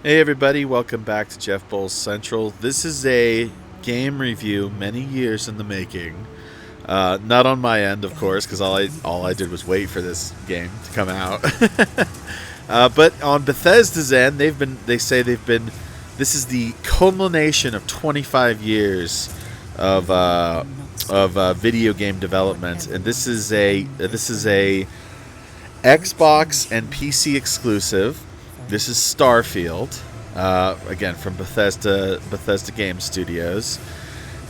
Hey everybody, welcome back to Jeff Bowles Central. This is a game review many years in the making. Not on my end, of course, because all I did was wait for this game to come out. But on Bethesda's end, this is the culmination of 25 years of video game development, and this is a Xbox and PC exclusive. This is Starfield, again from Bethesda Game Studios.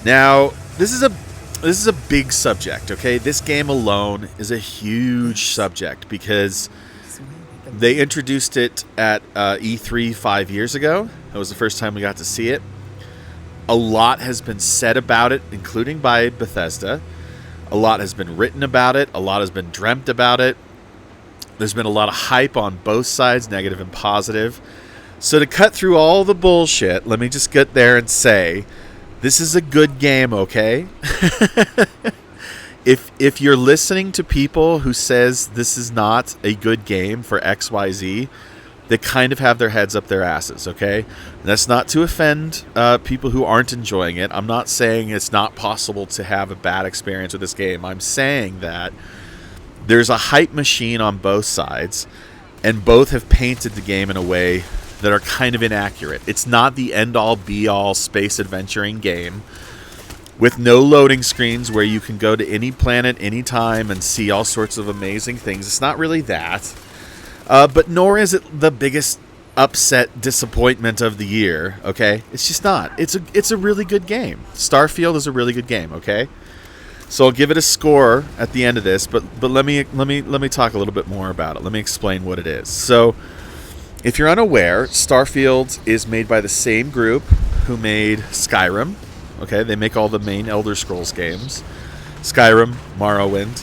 Now, this is a big subject. Okay, this game alone is a huge subject because they introduced it at E3 5 years ago. That was the first time we got to see it. A lot has been said about it, including by Bethesda. A lot has been written about it. A lot has been dreamt about it. There's been a lot of hype on both sides, negative and positive. So to cut through all the bullshit, let me just get there and say, this is a good game, okay? If you're listening to people who says this is not a good game for XYZ, they kind of have their heads up their asses, okay? And that's not to offend people who aren't enjoying it. I'm not saying it's not possible to have a bad experience with this game. I'm saying that there's a hype machine on both sides, and both have painted the game in a way that are kind of inaccurate. It's not the end-all, be-all space adventuring game with no loading screens where you can go to any planet anytime and see all sorts of amazing things. It's not really that. But nor is it the biggest upset disappointment of the year, okay? It's just not. It's a really good game. Starfield is a really good game, okay? So I'll give it a score at the end of this, but let me talk a little bit more about it. Let me explain what it is. So, if you're unaware, Starfield is made by the same group who made Skyrim. Okay, they make all the main Elder Scrolls games: Skyrim, Morrowind,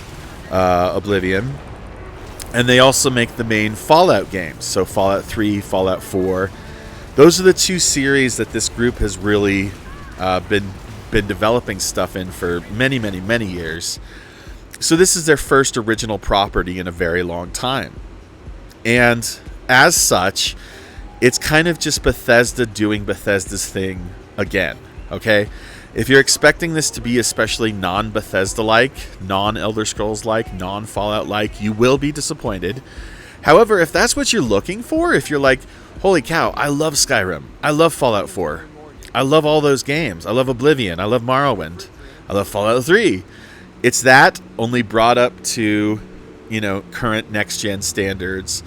Oblivion, and they also make the main Fallout games. So Fallout 3, Fallout 4. Those are the two series that this group has really been developing stuff in for many years. So this is their first original property in a very long time. And as such, it's kind of just Bethesda doing Bethesda's thing again, okay? If you're expecting this to be especially non-Bethesda-like, non-Elder Scrolls-like, non-Fallout-like, you will be disappointed. However, if that's what you're looking for, if you're like, holy cow, I love Skyrim, I love Fallout 4, I love all those games. I love Oblivion. I love Morrowind. I love Fallout 3. It's that, only brought up to, current next-gen standards.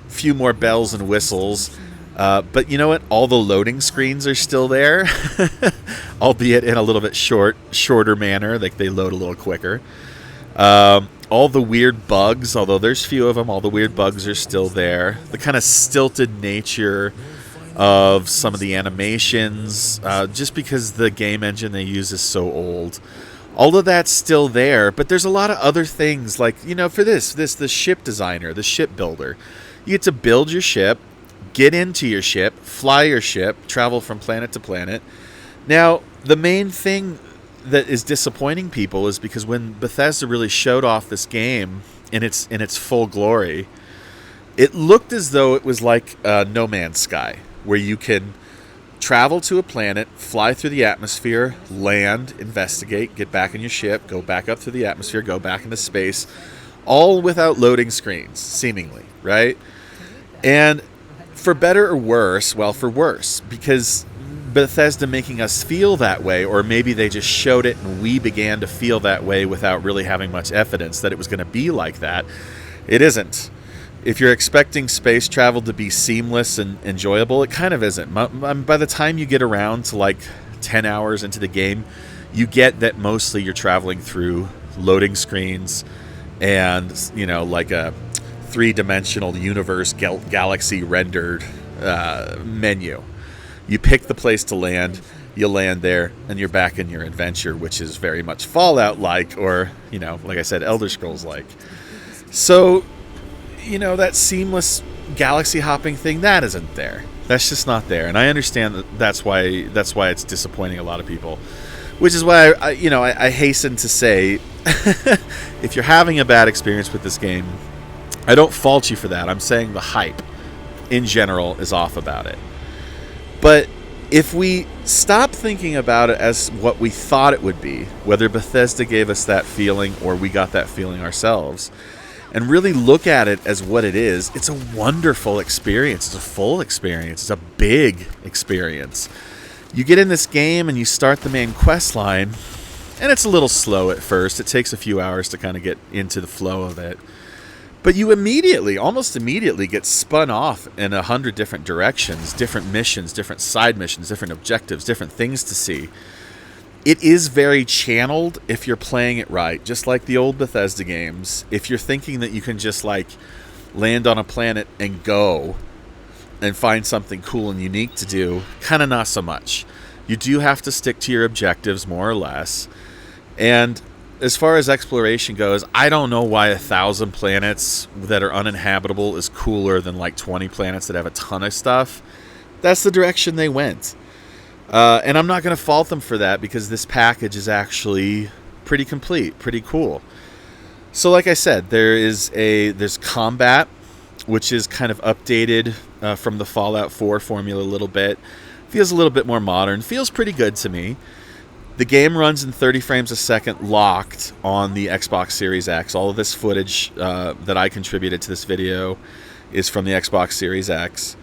Few more bells and whistles. But you know what? All the loading screens are still there. Albeit in a little bit shorter manner. Like they load a little quicker. All the weird bugs, although there's few of them, all the weird bugs are still there. The kind of stilted nature of some of the animations, just because the game engine they use is so old. All of that's still there, but there's a lot of other things, like, for the ship designer, the ship builder. You get to build your ship, get into your ship, fly your ship, travel from planet to planet. Now, the main thing that is disappointing people is because when Bethesda really showed off this game in its full glory, it looked as though it was like No Man's Sky, where you can travel to a planet, fly through the atmosphere, land, investigate, get back in your ship, go back up through the atmosphere, go back into space, all without loading screens, seemingly, right? And for better or worse, well, for worse, because Bethesda making us feel that way, or maybe they just showed it and we began to feel that way without really having much evidence that it was going to be like that. It isn't. If you're expecting space travel to be seamless and enjoyable, it kind of isn't. By the time you get around to like 10 hours into the game, you get that mostly you're traveling through loading screens and, like a three-dimensional universe galaxy rendered menu. You pick the place to land, you land there, and you're back in your adventure, which is very much Fallout-like or, like I said, Elder Scrolls-like. So, that seamless galaxy hopping thing, that isn't there. That's just not there. And I understand that's why it's disappointing a lot of people. Which is why I hasten to say, if you're having a bad experience with this game, I don't fault you for that. I'm saying the hype in general is off about it. But if we stop thinking about it as what we thought it would be, whether Bethesda gave us that feeling or we got that feeling ourselves, and really look at it as what it is, it's a wonderful experience. It's a full experience. It's a big experience. You get in this game and you start the main quest line, and it's a little slow at first. It takes a few hours to kind of get into the flow of it. But you almost immediately get spun off in 100 different directions, different missions, different side missions, different objectives, different things to see. It is very channeled if you're playing it right, just like the old Bethesda games. If you're thinking that you can just like land on a planet and go and find something cool and unique to do, kind of not so much. You do have to stick to your objectives more or less. And as far as exploration goes, I don't know why 1,000 planets that are uninhabitable is cooler than like 20 planets that have a ton of stuff. That's the direction they went. And I'm not going to fault them for that, because this package is actually pretty complete, pretty cool. So like I said, there's combat, which is kind of updated from the Fallout 4 formula a little bit. Feels a little bit more modern. Feels pretty good to me. The game runs in 30 frames a second locked on the Xbox Series X. All of this footage that I contributed to this video is from the Xbox Series X.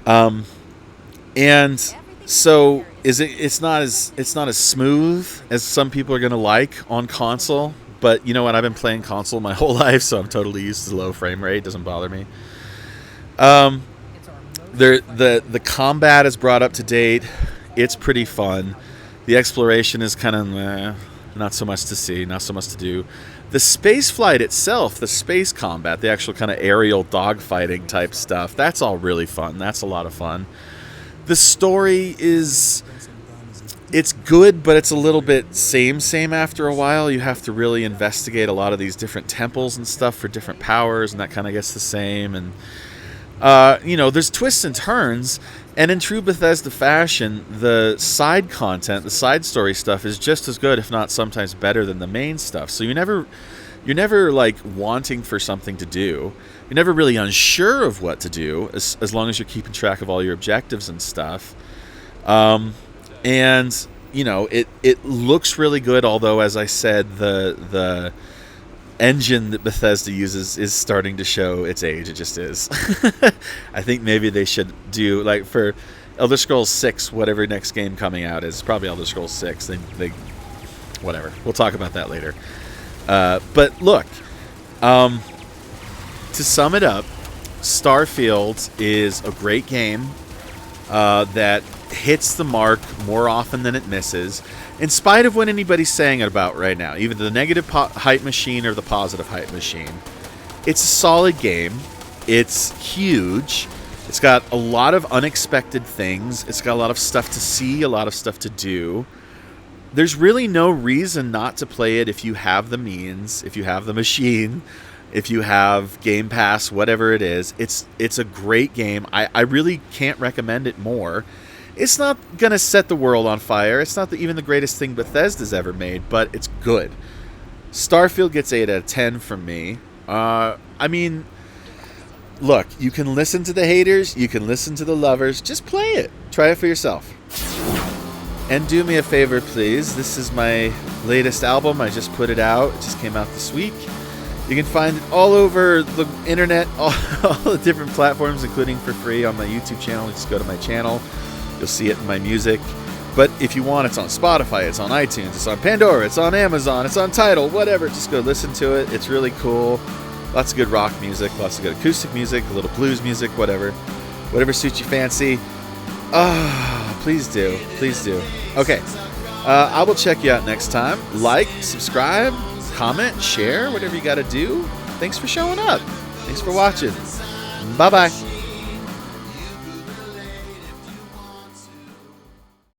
And so it's not as smooth as some people are going to like on console. But you know what? I've been playing console my whole life, so I'm totally used to the low frame rate. It doesn't bother me. The combat is brought up to date. It's pretty fun. The exploration is kind of not so much to see, not so much to do. The space flight itself, the space combat, the actual kind of aerial dogfighting type stuff, that's all really fun. That's a lot of fun. The story it's good, but it's a little bit same after a while. You have to really investigate a lot of these different temples and stuff for different powers, and that kind of gets the same. And there's twists and turns, and in true Bethesda fashion, the side content, the side story stuff is just as good, if not sometimes better than the main stuff. So you're never like wanting for something to do. You're never really unsure of what to do, as long as you're keeping track of all your objectives and stuff. And it looks really good, although, as I said, the engine that Bethesda uses is starting to show its age. It just is. I think maybe they should do, like, for Elder Scrolls 6, whatever next game coming out is, probably Elder Scrolls 6. They whatever. We'll talk about that later. But look, to sum it up, Starfield is a great game that hits the mark more often than it misses, in spite of what anybody's saying about right now, either the negative hype machine or the positive hype machine. It's a solid game. It's huge. It's got a lot of unexpected things. It's got a lot of stuff to see, a lot of stuff to do. There's really no reason not to play it if you have the means, if you have the machine, if you have Game Pass, whatever it is. It's a great game. I really can't recommend it more. It's not going to set the world on fire. It's not even the greatest thing Bethesda's ever made, but it's good. Starfield gets 8 out of 10 from me. Look, you can listen to the haters. You can listen to the lovers. Just play it. Try it for yourself. And do me a favor, please. This is my latest album. I just put it out. It just came out this week. You can find it all over the internet, all the different platforms, including for free on my YouTube channel. Just go to my channel. You'll see it in my music. But if you want, it's on Spotify, it's on iTunes, it's on Pandora, it's on Amazon, it's on Tidal, whatever. Just go listen to it. It's really cool. Lots of good rock music, lots of good acoustic music, a little blues music, whatever. Whatever suits your fancy. Please do. Please do. Okay. I will check you out next time. Like, subscribe, comment, share, whatever you got to do. Thanks for showing up. Thanks for watching. Bye-bye.